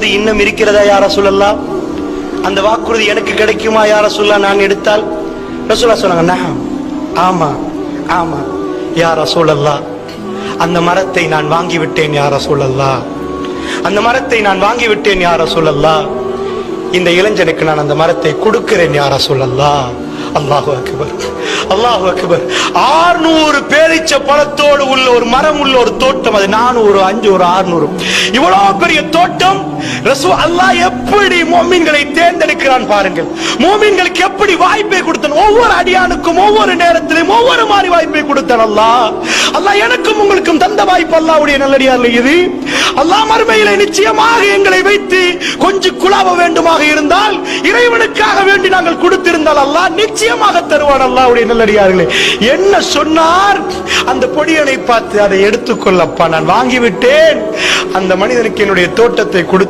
வாக்குறுதி இன்னும் இருக்கிறதா யா ரசூலல்லாஹ்? அந்த வாக்குறுதி எனக்கு கிடைக்குமா யா ரசூலல்லாஹ் நான் எடுத்தால்? ரசூலுல்லாஹ் சொன்னாங்க, நஅம், ஆமா ஆமா யா ரசூலல்லாஹ், அந்த மரத்தை நான் வாங்கிவிட்டேன் யா ரசூலல்லாஹ், அந்த மரத்தை நான் வாங்கிவிட்டேன் யா ரசூலல்லாஹ், இந்த இளைஞனுக்கு நான் அந்த மரத்தை கொடுக்கிறேன் யா ரசூலல்லாஹ். அல்லாஹு அக்பர், அல்லாஹு அக்பர். 600 பேரீச்ச பழத்தோடு உள்ள ஒரு மரம் உள்ள ஒரு தோட்டம், அது 400, 500, 600, இவ்வளவு பெரிய தோட்டம். ரசூல் அல்லாஹ் எப்படி முஃமின்களை தேர்ந்தெடுக்கிறான் பாருங்கள். முஃமின்களுக்கு எப்படி வாய்ப்பை கொடுத்தான், ஒவ்வொரு அடியானுக்கும் ஒவ்வொரு நேரத்திலும் ஒவ்வொரு மாதிரி வாய்ப்பை கொடுத்தான் அல்லாஹ். அல்லாஹ் எனக்கும் உங்களுக்கும் தந்த வாய்ப்பு அல்லாஹ்வுடைய நல்லடியார்களே இது. அல்லாஹ் மறுமையிலே நிச்சயமாக எங்களை வைத்து கொஞ்சம் குலாவ வேண்டுமாக இருந்தால், இறைவனுக்காக வேண்டி நாங்கள் கொடுத்திருந்தால் அல்லாஹ் நிச்சயமாக தருவான் அல்லாஹ்வுடைய நல்லடியார்களே. என்ன சொன்னார்? அந்த பொடியனை பார்த்து, அதை எடுத்துக்கொள்ளப்பா, நான் வாங்கிவிட்டேன், அந்த மனிதனுக்கு என்னுடைய தோட்டத்தை கொடுத்து